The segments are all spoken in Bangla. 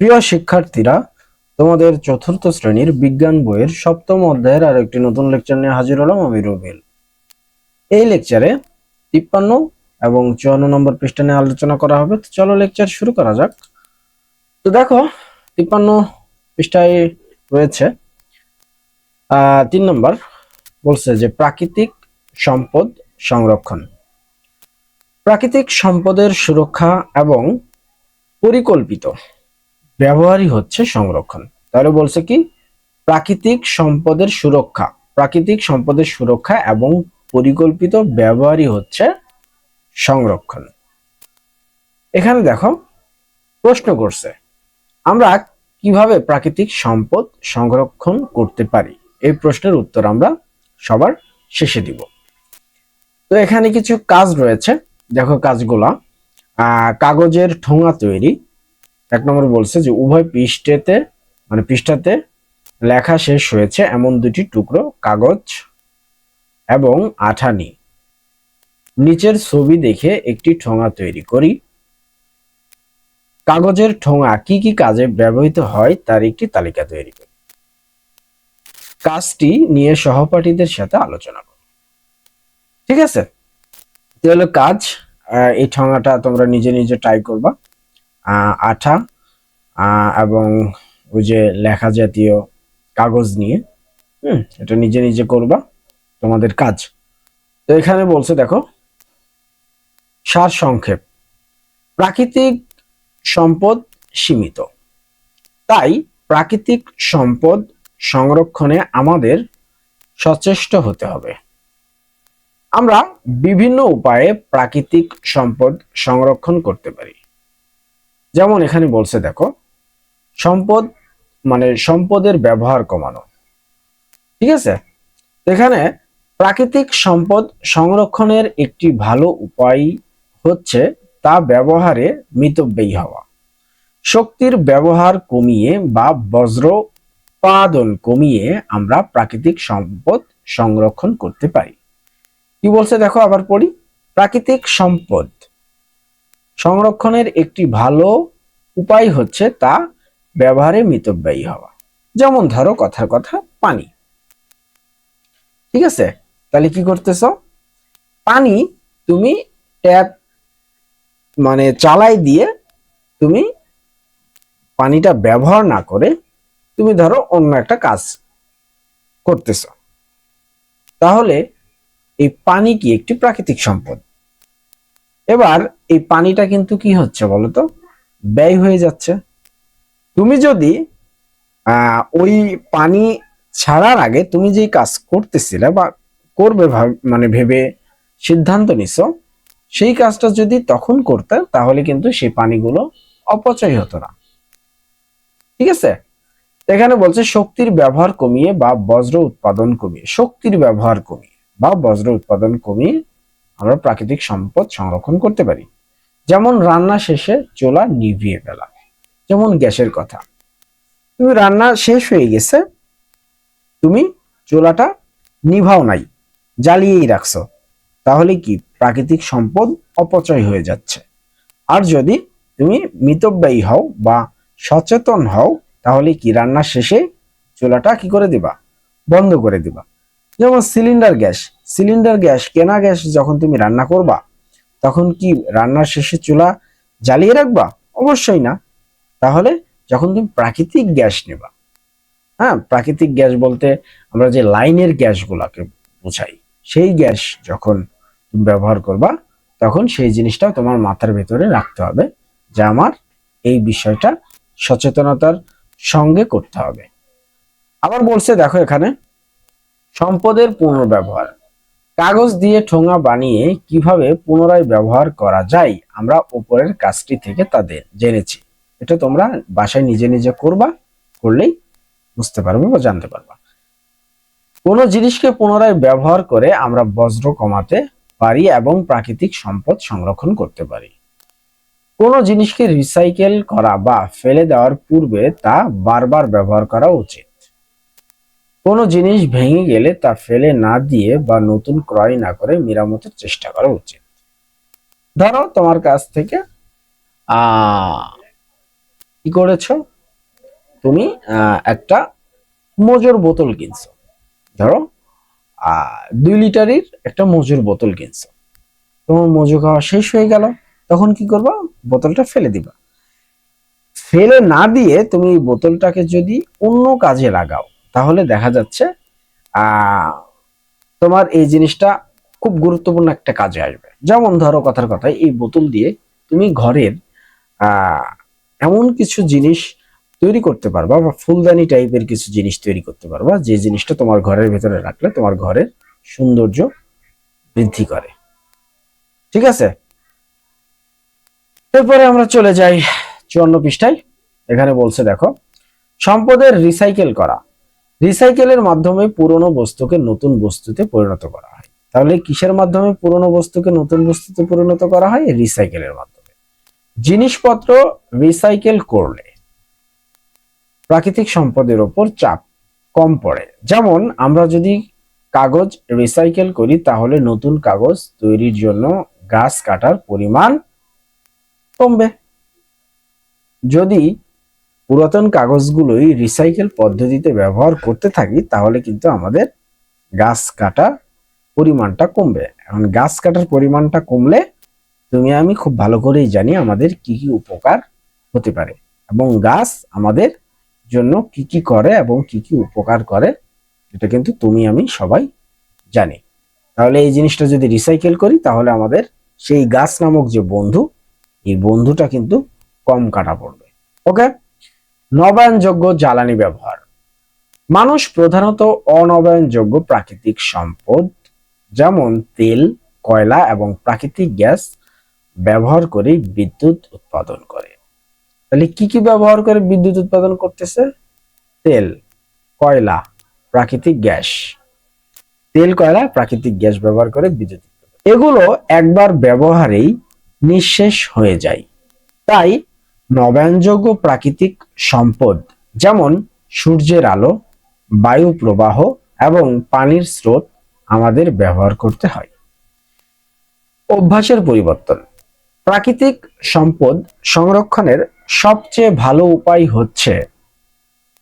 প্রিয় শিক্ষার্থীরা, তোমাদের চতুর্থ শ্রেণীর বিজ্ঞান বইয়ের সপ্তম অধ্যায়ের আর একটি নতুন লেকচার নিয়ে হাজির হলাম আমি রুবেল। এই লেকচারে 53 এবং 54 নম্বর পৃষ্ঠা নিয়ে আলোচনা করা হবে। তো চলো লেকচার শুরু করা যাক। তো দেখো, 53 পৃষ্ঠায় রয়েছে 3 নম্বর, বলছে যে প্রাকৃতিক সম্পদ সংরক্ষণ। প্রাকৃতিক সম্পদের সুরক্ষা এবং পরিকল্পিত ব্যবহারই হচ্ছে সংরক্ষণ। তাহলে বলছে কি, প্রাকৃতিক সম্পদের সুরক্ষা এবং পরিকল্পিত ব্যবহারই হচ্ছে সংরক্ষণ। এখানে দেখো, প্রশ্ন করছে আমরা কিভাবে প্রাকৃতিক সম্পদ সংরক্ষণ করতে পারি। এই প্রশ্নের উত্তর আমরা সবার শেষে দিব। তো এখানে কিছু কাজ রয়েছে, দেখো কাজগুলা। কাগজের ঠোঙা তৈরি। 1 নম্বর বলছে যে উভয় পৃষ্ঠাতে লেখা শেষ হয়েছে এমন দুটি টুকরো কাগজ এবং আঠা নিয়ে নিচের ছবি দেখে একটি ঠোঙা তৈরি করি। কাগজের ঠোঙা কি কি কাজে ব্যবহৃত হয় তার একটি তালিকা তৈরি করি। কাজটি নিয়ে সহপাঠীদের সাথে আলোচনা করি। ঠিক আছে, তাহলে কাজ, এই ঠোঙাটা তোমরা নিজে নিজে ট্রাই করবা। আঠা এবং ওই যে লেখা জাতীয় কাগজ নিয়ে এটা নিজে নিজে করবা, তোমাদের কাজ। তো এখানে বলছে দেখো, সার সংক্ষেপ। প্রাকৃতিক সম্পদ সীমিত, তাই প্রাকৃতিক সম্পদ সংরক্ষণে আমাদের সচেষ্ট হতে হবে। আমরা বিভিন্ন উপায়ে প্রাকৃতিক সম্পদ সংরক্ষণ করতে পারি। যেমন এখানে বলছে দেখো, সম্পদের ব্যবহার কমানো। ঠিক আছে, এখানে প্রাকৃতিক সম্পদ সংরক্ষণের একটি ভালো উপায় হচ্ছে তা ব্যবহারে মিতব্যয়ী হওয়া। শক্তির ব্যবহার কমিয়ে বা বজ্র উৎপাদন কমিয়ে আমরা প্রাকৃতিক সম্পদ সংরক্ষণ করতে পারি। কি বলছে দেখো, আবার পড়ি। প্রাকৃতিক সম্পদ সংরক্ষণের একটি ভালো উপায় হচ্ছে তা ব্যবহারে মিতব্যয়ী হওয়া। যেমন ধরো, কথার কথা, পানি। ঠিক আছে, তাহলে কি করতেছ, পানি তুমি ট্যাপ চালাই দিয়ে তুমি পানিটা ব্যবহার না করে তুমি ধরো অন্য একটা কাজ করতেছ, তাহলে এই পানি কি একটি প্রাকৃতিক সম্পদ। এবার এই পানিটা কিন্তু কি হচ্ছে বলতো, ব্যয় হয়ে যাচ্ছে। তুমি যদি ওই পানি ছাড়ার আগে তুমি যে কাজ করতেছিলে বা করবে ভেবে সিদ্ধান্ত নিছো, সেই কাজটা যদি তখন করতে, তাহলে কিন্তু সেই পানিগুলো অপচয় হতো না। ঠিক আছে, এখানে বলছে শক্তির ব্যবহার কমিয়ে বা বজ্র উৎপাদন কমিয়ে। শক্তির ব্যবহার কমিয়ে বা বজ্র উৎপাদন কমিয়ে আমরা প্রাকৃতিক সম্পদ সংরক্ষণ করতে পারি। যেমন রান্না শেষে চুলা নিভিয়ে ফেলা। যেমন গ্যাসের কথা, তুমি রান্না শেষ হয়ে গেছে, তুমি চুলাটা নিভাও নাই, জ্বালিয়েই রাখছো, তাহলে কি প্রাকৃতিক সম্পদ অপচয় হয়ে যাচ্ছে। আর যদি তুমি মিতব্যয়ী হও বা সচেতন হও, তাহলে কি রান্নার শেষে চুলাটা কি করে দিবা, বন্ধ করে দিবা। যেমন সিলিন্ডার গ্যাস কেনা গ্যাস যখন তুমি রান্না করবা, তখন কি রান্নার শেষে চুলা জ্বালিয়ে রাখবা? অবশ্যই না। তাহলে যখন তুমি প্রাকৃতিক গ্যাস নেবা, প্রাকৃতিক গ্যাস বলতে আমরা যে লাইনের গ্যাসগুলোকে বোঝাই, সেই গ্যাস যখন তুমি ব্যবহার করবা, তখন সেই জিনিসটা তোমার মাথার ভেতরে রাখতে হবে যে আমার এই বিষয়টা সচেতনতার সঙ্গে করতে হবে। আবার বলছে দেখো এখানে, সম্পদের পুনর্ব্যবহার। কাগজ দিয়ে ঠোঙা বানিয়ে কিভাবে পুনরায় ব্যবহার করা যায়, আমরা উপরের কাজটি থেকে তাদের জেনেছি। এটা তোমরা বাসায় নিজে নিজে করবা, করলেই বুঝতে পারবে বা জানতে পারবা। কোনো জিনিসকে পুনরায় ব্যবহার করে আমরা বজ্র কমাতে পারি এবং প্রাকৃতিক সম্পদ সংরক্ষণ করতে পারি। কোনো জিনিসকে রিসাইকেল করা বা ফেলে দেওয়ার পূর্বে তা বারবার ব্যবহার করা উচিত। কোনো জিনিস ভেঙে গেলে তা ফেলে না দিয়ে বা নতুন ক্রয় না করে মেরামতের চেষ্টা করা উচিত। ধরো তোমার কাছ থেকে কি করেছো, তুমি একটা মজুর বোতল কিনছো, ধরো 2 লিটারের একটা মজুর বোতল কিনছো, তোমার মজু খাওয়া শেষ হয়ে গেল, তখন কি করবা, বোতলটা ফেলে দিবা। ফেলে না দিয়ে তুমি এই বোতলটাকে যদি অন্য কাজে লাগাও, তাহলে দেখা যাচ্ছে আহ তোমার এই জিনিসটা খুব গুরুত্বপূর্ণ একটা কাজে আসবে। যেমন ধরো, কথার কথায় এই বোতল দিয়ে তুমি ঘরের আহ এমন কিছু জিনিস তৈরি করতে পারবা, বা ফুলদানি টাইপের কিছু জিনিস তৈরি করতে পারবা, যে জিনিসটা তোমার ঘরের ভেতরে রাখলে তোমার ঘরের সৌন্দর্য বৃদ্ধি করে। ঠিক আছে, এরপরে আমরা চলে যাই 54 পৃষ্ঠায়। এখানে বলছে দেখো, সম্পদের রিসাইকেল করা। রিসাইকেলের মাধ্যমে পুরনো বস্তুকে নতুন বস্তুতে পরিণত করা হয়। তাহলে কিসের মাধ্যমে পুরনো বস্তুকে নতুন বস্তুতে পরিণত করা হয়? রিসাইকেলের মাধ্যমে। জিনিসপত্র রিসাইকেল করলে প্রাকৃতিক সম্পদের উপর চাপ কম পড়ে। যেমন আমরা যদি কাগজ রিসাইকেল করি, তাহলে নতুন কাগজ তৈরির জন্য গাছ কাটার পরিমাণ কমবে। যদি পুরাতন কাগজগুলোই রিসাইকেল পদ্ধতিতে ব্যবহার করতে থাকি, তাহলে কিন্তু আমাদের গাছ কাটা পরিমাণটা কমবে। এখন গাছ কাটার পরিমাণটা কমলে তুমি আমি খুব ভালো করেই জানি আমাদের কি কি উপকার হতে পারে, এবং গাছ আমাদের জন্য কি কি করে এবং কি কি উপকার করে, এটা কিন্তু তুমি আমি সবাই জানি। তাহলে এই জিনিসটা যদি রিসাইকেল করি, তাহলে আমাদের সেই গাছ নামক যে বন্ধু, এই বন্ধুটা কিন্তু কম কাটা পড়বে। ওকে, নবায়নযোগ্য জ্বালানি ব্যবহার। মানুষ প্রধানত অনবায়নযোগ্য প্রাকৃতিক সম্পদ যেমন তেল, কয়লা এবং প্রাকৃতিক গ্যাস ব্যবহার করে বিদ্যুৎ উৎপাদন করে। তাহলে কি কি ব্যবহার করে বিদ্যুৎ উৎপাদন করতেছে? তেল, কয়লা, প্রাকৃতিক গ্যাস। তেল, কয়লা, প্রাকৃতিক গ্যাস ব্যবহার করে বিদ্যুৎ উৎপাদন। এগুলো একবার ব্যবহারেই নিঃশেষ হয়ে যায়। তাই নবায়নযোগ্য প্রাকৃতিক সম্পদ যেমন সূর্যের আলো, বায়ু প্রবাহ এবং পানির স্রোত আমাদের ব্যবহার করতে হয়। অভ্যাসের পরিবর্তন। প্রাকৃতিক সম্পদ সংরক্ষণের সবচেয়ে ভালো উপায় হচ্ছে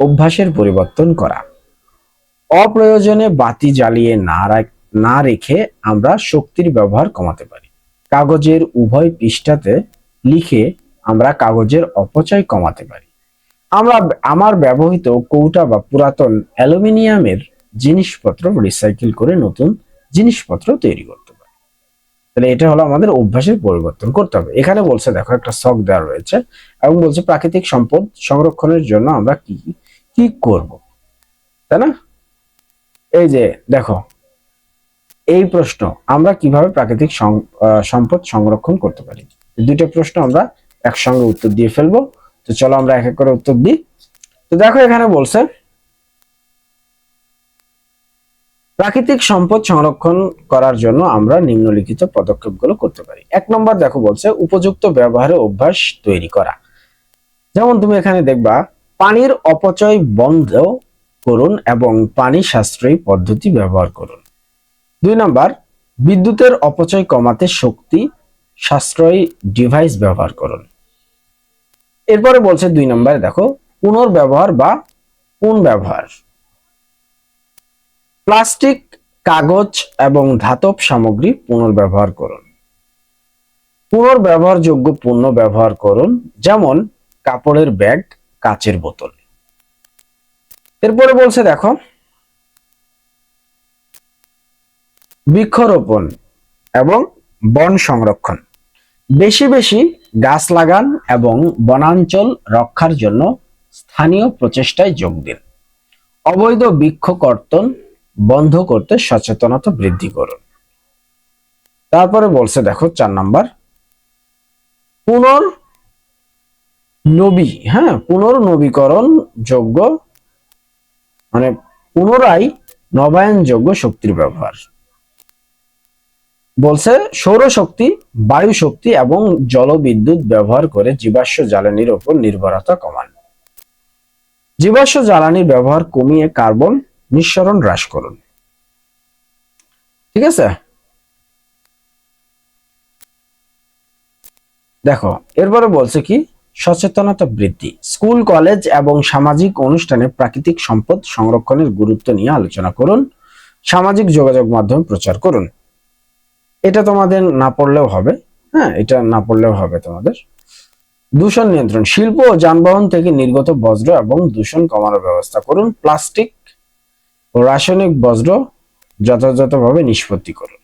অভ্যাসের পরিবর্তন করা। অপ্রয়োজনে বাতি জ্বালিয়ে না রেখে আমরা শক্তির ব্যবহার কমাতে পারি। কাগজের উভয় পৃষ্ঠাতে লিখে আমরা কাগজের অপচয় কমাতে পারি। আমার ব্যবহৃত কৌটা বা পুরাতন অ্যালুমিনিয়ামের জিনিসপত্র রিসাইকেল করে নতুন জিনিসপত্র তৈরি করতে পারি। তাহলে এটা হলো আমাদের অভ্যাসের পরিবর্তন করতে হবে। এখানে বলছে দেখো, একটা ছক দেওয়া রয়েছে এবং বলছে প্রাকৃতিক সম্পদ সংরক্ষণের জন্য আমরা কি কি করব, তাই না? এই যে দেখো, এই প্রশ্ন, আমরা কিভাবে প্রাকৃতিক সম্পদ সংরক্ষণ করতে পারি, দুইটা প্রশ্ন আমরা একসঙ্গে উত্তর দিয়ে ফেলবো। তো চলো আমরা এক এক করে উত্তর দিই। তো দেখো, এখানে বলছে প্রাকৃতিক সম্পদ সংরক্ষণ করার জন্য আমরা নিম্নলিখিত পদক্ষেপগুলো করতে পারি। 1 নম্বর দেখো, বলছে উপযুক্ত ব্যবহারের অভ্যাস তৈরি করা। যেমন তুমি এখানে দেখবা, পানির অপচয় বন্ধ করুন এবং পানি সাশ্রয়ী পদ্ধতি ব্যবহার করুন। 2 নম্বর, বিদ্যুতের অপচয় কমাতে শক্তি সাশ্রয়ী ডিভাইস ব্যবহার করুন। এরপরে বলছে 2 নম্বরে দেখো, পুনর্ব্যবহার বা পুনর্ব্যবহার। প্লাস্টিক, কাগজ এবং ধাতব সামগ্রী পুনর্ব্যবহার করুন। পুনর্ব্যবহারযোগ্য পণ্য ব্যবহার করুন, যেমন কাপড়ের ব্যাগ, কাচের বোতল। এরপরে বলছে দেখো, বৃক্ষরোপণ এবং বন সংরক্ষণ। বেশি বেশি গাছ লাগান এবং বনাঞ্চল রক্ষার জন্য স্থানীয় প্রচেষ্টায় যোগ দিন। অবৈধ বৃক্ষ কর্তন বন্ধ করতে সচেতনতা বৃদ্ধি করুন। তারপরে বলছে দেখো 4 নম্বর, পুনর্নবীকরণ যোগ্য, মানে পুনরায় নবায়নযোগ্য শক্তির ব্যবহার। বলছে সৌরশক্তি, বায়ু শক্তি এবং জলবিদ্যুৎ ব্যবহার করে জীবাশ্ম জ্বালানির উপর নির্ভরতা কমান। জীবাশ্ম জ্বালানির ব্যবহার কমিয়ে কার্বন নিঃসরণ হ্রাস করুন। ঠিক আছে, দেখো এরপরে বলছে কি, সচেতনতা বৃদ্ধি, স্কুল, কলেজ এবং সামাজিক অনুষ্ঠানে প্রাকৃতিক সম্পদ সংরক্ষণের গুরুত্ব নিয়ে আলোচনা করুন। সামাজিক যোগাযোগ মাধ্যমে প্রচার করুন। এটা তোমাদের না পড়লেও হবে, হ্যাঁ, এটা না পড়লেও হবে তোমাদের। দূষণ নিয়ন্ত্রণ, শিল্প ও যানবাহন থেকে নির্গত বজ্র এবং দূষণ কমানোর ব্যবস্থা করুন। প্লাস্টিক ও রাসায়নিক বজ্র যথাযথভাবে নিষ্পত্তি করুন।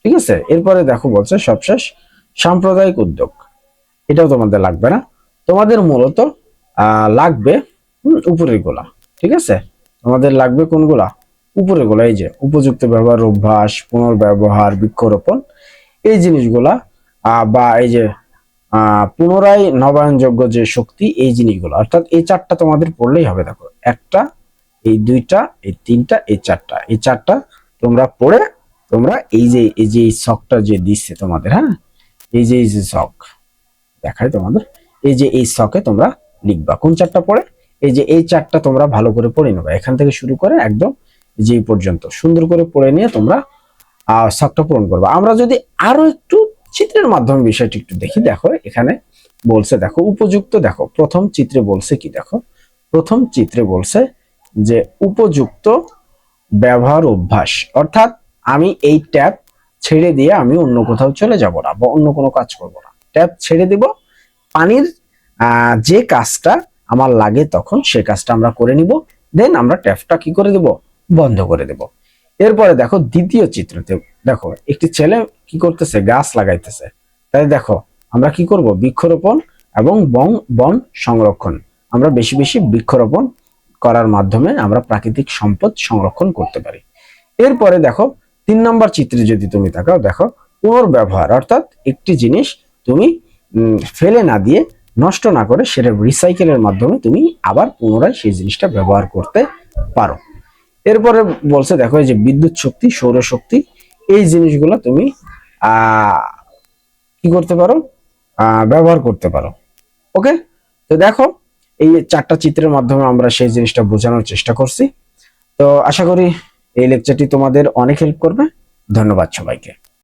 ঠিক আছে, এরপরে দেখো বলছে সবশেষ সাম্প্রদায়িক উদ্যোগ। এটাও তোমাদের লাগবে না, তোমাদের মূলত লাগবে উপরের গোলা। ঠিক আছে, তোমাদের লাগবে কোনগুলা? উপরের গোলা। এই যে উপযুক্ত ব্যবহার অভ্যাস, পুনর্ব্যবহার, বৃক্ষরোপণ, এই জিনিসগুলা বা এই যে পুনরায় নবায়নযোগ্য যে শক্তি, এই জিনিসগুলো, অর্থাৎ এই চারটা তোমাদের পড়লেই হবে। দেখো, একটা, এই দুইটা, এই তিনটা, এই চারটা, এই চারটা তোমরা পড়ে তোমরা এই যে এই শখটা যে দিচ্ছে তোমাদের, হ্যাঁ, এই যে শখ দেখায় তোমাদের, এই যে এই শখে তোমরা লিখবা কোন চারটা পড়ে। এই যে এই চারটা তোমরা ভালো করে পড়ে নেবা, এখান থেকে শুরু করে একদম যে পর্যন্ত সুন্দর করে পড়ে নিয়ে তোমরা শখটা পূরণ করবা। আমরা যদি আরো একটু চিত্রের মাধ্যমে বিষয়টি একটু দেখি, দেখো এখানে বলছে, দেখো উপযুক্ত, দেখো প্রথম চিত্রে বলছে কি, দেখো প্রথম চিত্রে বলছে যে উপযুক্ত ব্যবহার অভ্যাস, অর্থাৎ আমি এই ট্যাপ ছেড়ে দিয়ে আমি অন্য কোথাও চলে যাব না বা অন্য কোনো কাজ করব না, ট্যাপ ছেড়ে দিব, পানির যে কাজটা আমার লাগে তখন সে কাজটা আমরা করে নিব, দেন আমরা ট্যাপটা কি করে দেব? বন্ধ করে দেব। এরপরে দেখো দ্বিতীয় চিত্রতে, দেখো একটি ছেলে কি করতেছে? গাছ লাগাইতেছে। তাই দেখো আমরা কি করব? বৃক্ষরোপণ এবং বন সংরক্ষণ, আমরা বেশি বেশি বৃক্ষরোপণ করার মাধ্যমে আমরা প্রাকৃতিক সম্পদ সংরক্ষণ করতে পারি। এরপরে দেখো 3 নম্বর চিত্রে যদি তুমি তাকাও, দেখো পুনর্ব্যবহার, অর্থাৎ একটি জিনিস তুমি ফেলে না দিয়ে, নষ্ট না করে, সেটা রিসাইকেলের মাধ্যমে তুমি আবার পুনরায় সেই জিনিসটা ব্যবহার করতে পারো। এরপরে বলছে দেখো এই যে বিদ্যুৎ শক্তি, সৌরশক্তি, এই জিনিসগুলো তুমি কি করতে পারো? ব্যবহার করতে পারো। ওকে, তো দেখো এই 4টা চিত্রের মাধ্যমে আমরা সেই জিনিসটা বোঝানোর চেষ্টা করছি। তো আশা করি এই লেকচারটি তোমাদের অনেক হেল্প করবে। ধন্যবাদ সবাইকে।